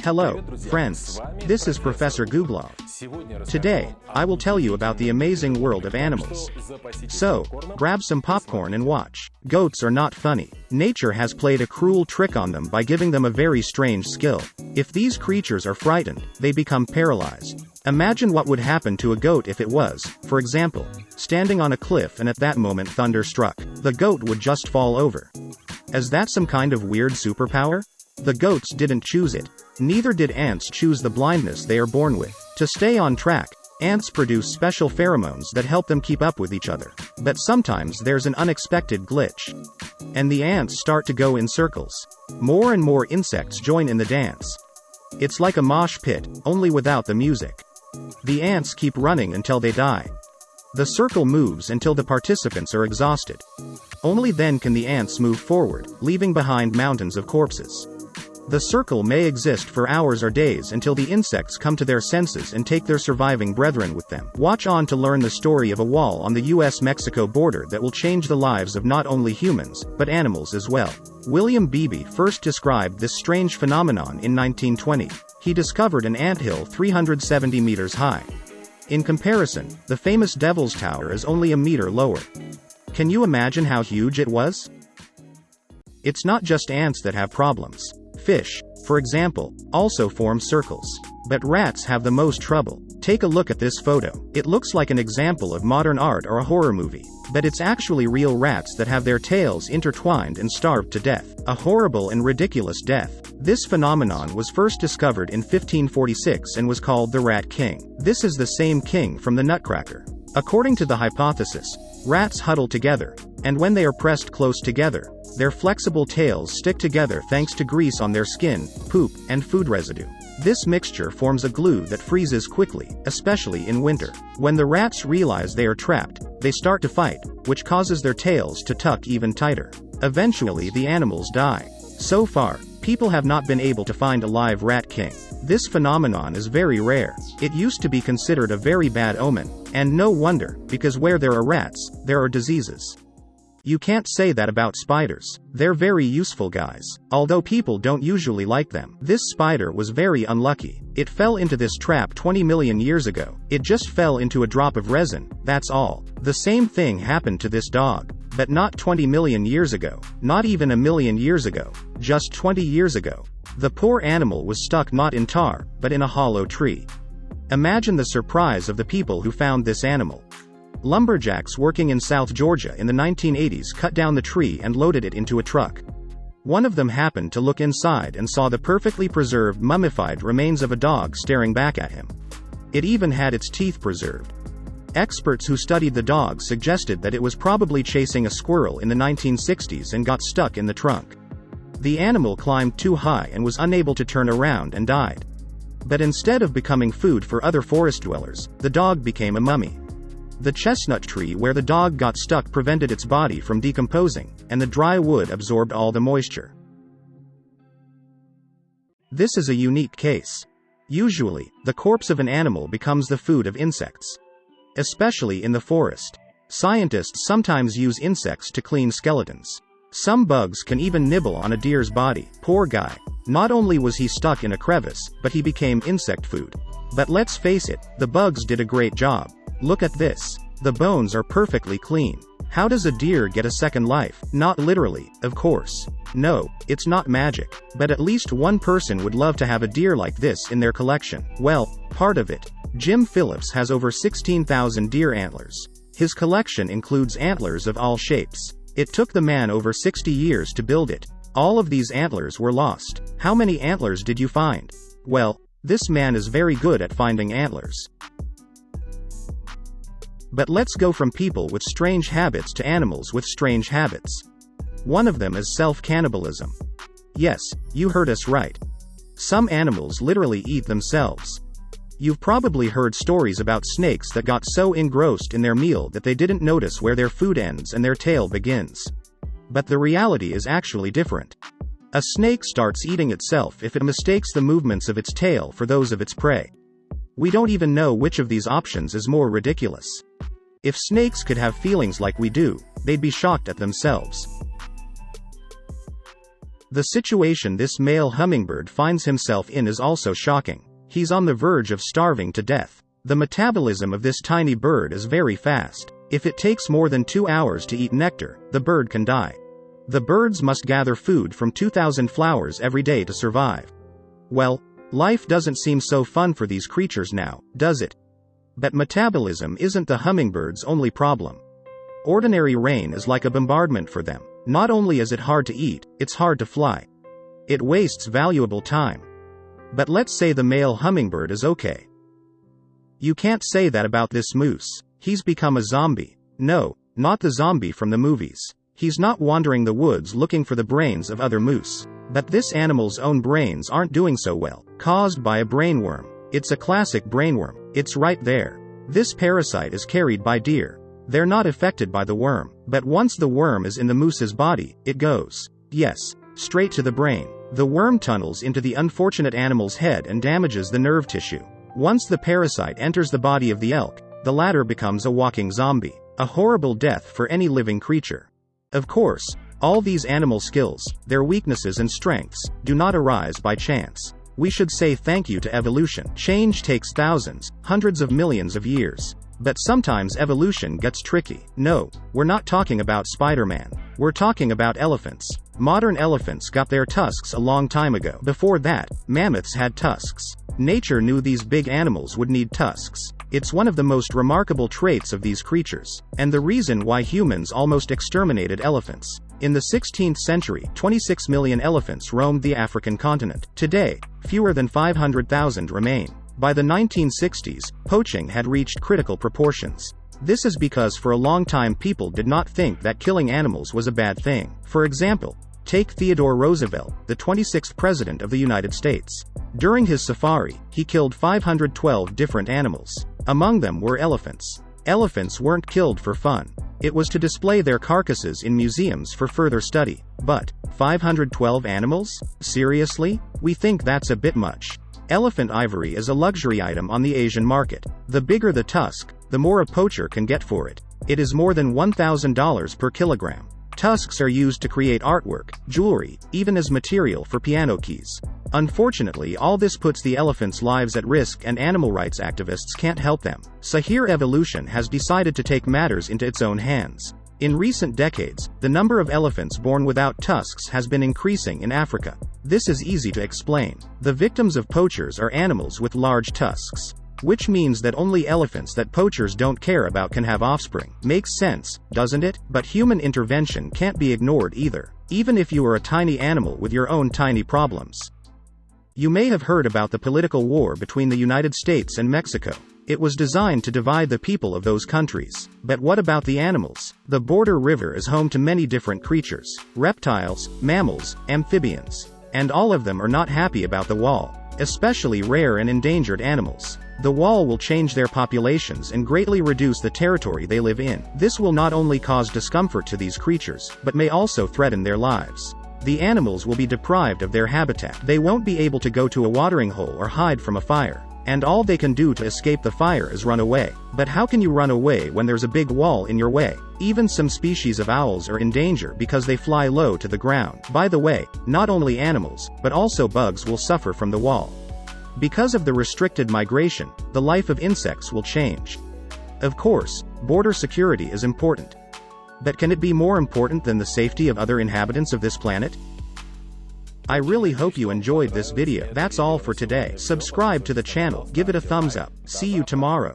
Hello, friends. This is Professor Googlov. Today, I will tell you about the amazing world of animals. So, grab some popcorn and watch. Goats are not funny. Nature has played a cruel trick on them by giving them a very strange skill. If these creatures are frightened, they become paralyzed. Imagine what would happen to a goat if it was, for example, standing on a cliff and at that moment thunder struck. The goat would just fall over. Is that some kind of weird superpower? The goats didn't choose it. Neither did ants choose the blindness they are born with. To stay on track, ants produce special pheromones that help them keep up with each other. But sometimes there's an unexpected glitch. And the ants start to go in circles. More and more insects join in the dance. It's like a mosh pit, only without the music. The ants keep running until they die. The circle moves until the participants are exhausted. Only then can the ants move forward, leaving behind mountains of corpses. The circle may exist for hours or days until the insects come to their senses and take their surviving brethren with them. Watch on to learn the story of a wall on the US-Mexico border that will change the lives of not only humans, but animals as well. William Beebe first described this strange phenomenon in 1920. He discovered an anthill 370 meters high. In comparison, the famous Devil's Tower is only a meter lower. Can you imagine how huge it was? It's not just ants that have problems. Fish, for example, also form circles. But rats have the most trouble. Take a look at this photo. It looks like an example of modern art or a horror movie. But it's actually real rats that have their tails intertwined and starved to death. A horrible and ridiculous death. This phenomenon was first discovered in 1546 and was called the Rat King. This is the same king from the Nutcracker. According to the hypothesis, rats huddle together, and when they are pressed close together, their flexible tails stick together thanks to grease on their skin, poop, and food residue. This mixture forms a glue that freezes quickly, especially in winter. When the rats realize they are trapped, they start to fight, which causes their tails to tuck even tighter. Eventually the animals die. So far, people have not been able to find a live rat king. This phenomenon is very rare. It used to be considered a very bad omen. And no wonder, because where there are rats, there are diseases. You can't say that about spiders. They're very useful guys, although people don't usually like them. This spider was very unlucky. It fell into this trap 20 million years ago. It just fell into a drop of resin, that's all. The same thing happened to this dog. But not 20 million years ago, not even a million years ago, just 20 years ago. The poor animal was stuck not in tar, but in a hollow tree. Imagine the surprise of the people who found this animal. Lumberjacks working in South Georgia in the 1980s cut down the tree and loaded it into a truck. One of them happened to look inside and saw the perfectly preserved mummified remains of a dog staring back at him. It even had its teeth preserved. Experts who studied the dog suggested that it was probably chasing a squirrel in the 1960s and got stuck in the trunk. The animal climbed too high and was unable to turn around and died. But instead of becoming food for other forest dwellers, the dog became a mummy. The chestnut tree where the dog got stuck prevented its body from decomposing, and the dry wood absorbed all the moisture. This is a unique case. Usually, the corpse of an animal becomes the food of insects. Especially in the forest. Scientists sometimes use insects to clean skeletons. Some bugs can even nibble on a deer's body. Poor guy. Not only was he stuck in a crevice, but he became insect food. But let's face it, the bugs did a great job. Look at this. The bones are perfectly clean. How does a deer get a second life? Not literally, of course. No, it's not magic. But at least one person would love to have a deer like this in their collection. Well, part of it. Jim Phillips has over 16,000 deer antlers. His collection includes antlers of all shapes. It took the man over 60 years to build it. All of these antlers were lost. How many antlers did you find? Well, this man is very good at finding antlers. But let's go from people with strange habits to animals with strange habits. One of them is self-cannibalism. Yes, you heard us right. Some animals literally eat themselves. You've probably heard stories about snakes that got so engrossed in their meal that they didn't notice where their food ends and their tail begins. But the reality is actually different. A snake starts eating itself if it mistakes the movements of its tail for those of its prey. We don't even know which of these options is more ridiculous. If snakes could have feelings like we do, they'd be shocked at themselves. The situation this male hummingbird finds himself in is also shocking. He's on the verge of starving to death. The metabolism of this tiny bird is very fast. If it takes more than 2 hours to eat nectar, the bird can die. The birds must gather food from 2,000 flowers every day to survive. Well, life doesn't seem so fun for these creatures now, does it? But metabolism isn't the hummingbird's only problem. Ordinary rain is like a bombardment for them. Not only is it hard to eat, it's hard to fly. It wastes valuable time. But let's say the male hummingbird is okay. You can't say that about this moose. He's become a zombie. No, not the zombie from the movies. He's not wandering the woods looking for the brains of other moose. But this animal's own brains aren't doing so well, caused by a brainworm. It's a classic brainworm. It's right there. This parasite is carried by deer. They're not affected by the worm, but once the worm is in the moose's body, it goes, yes, straight to the brain. The worm tunnels into the unfortunate animal's head and damages the nerve tissue. Once the parasite enters the body of the elk, the latter becomes a walking zombie. A horrible death for any living creature. Of course, all these animal skills, their weaknesses and strengths, do not arise by chance. We should say thank you to evolution. Change takes thousands, hundreds of millions of years. But sometimes evolution gets tricky. No, we're not talking about Spider-Man. We're talking about elephants. Modern elephants got their tusks a long time ago. Before that, mammoths had tusks. Nature knew these big animals would need tusks. It's one of the most remarkable traits of these creatures, and the reason why humans almost exterminated elephants. In the 16th century, 26 million elephants roamed the African continent. Today, fewer than 500,000 remain. By the 1960s, poaching had reached critical proportions. This is because for a long time people did not think that killing animals was a bad thing. For example, take Theodore Roosevelt, the 26th President of the United States. During his safari, he killed 512 different animals. Among them were elephants. Elephants weren't killed for fun. It was to display their carcasses in museums for further study. But 512 animals? Seriously? We think that's a bit much. Elephant ivory is a luxury item on the Asian market. The bigger the tusk, the more a poacher can get for it. It is more than $1,000 per kilogram. Tusks are used to create artwork, jewelry, even as material for piano keys. Unfortunately, all this puts the elephants' lives at risk and animal rights activists can't help them. So here evolution has decided to take matters into its own hands. In recent decades, the number of elephants born without tusks has been increasing in Africa. This is easy to explain. The victims of poachers are animals with large tusks. Which means that only elephants that poachers don't care about can have offspring. Makes sense, doesn't it? But human intervention can't be ignored either. Even if you are a tiny animal with your own tiny problems. You may have heard about the political war between the United States and Mexico. It was designed to divide the people of those countries. But what about the animals? The border river is home to many different creatures. Reptiles, mammals, amphibians. And all of them are not happy about the wall. Especially rare and endangered animals. The wall will change their populations and greatly reduce the territory they live in. This will not only cause discomfort to these creatures, but may also threaten their lives. The animals will be deprived of their habitat. They won't be able to go to a watering hole or hide from a fire. And all they can do to escape the fire is run away. But how can you run away when there's a big wall in your way? Even some species of owls are in danger because they fly low to the ground. By the way, not only animals, but also bugs will suffer from the wall. Because of the restricted migration, the life of insects will change. Of course, border security is important. But can it be more important than the safety of other inhabitants of this planet? I really hope you enjoyed this video. That's all for today. Subscribe to the channel, give it a thumbs up. See you tomorrow.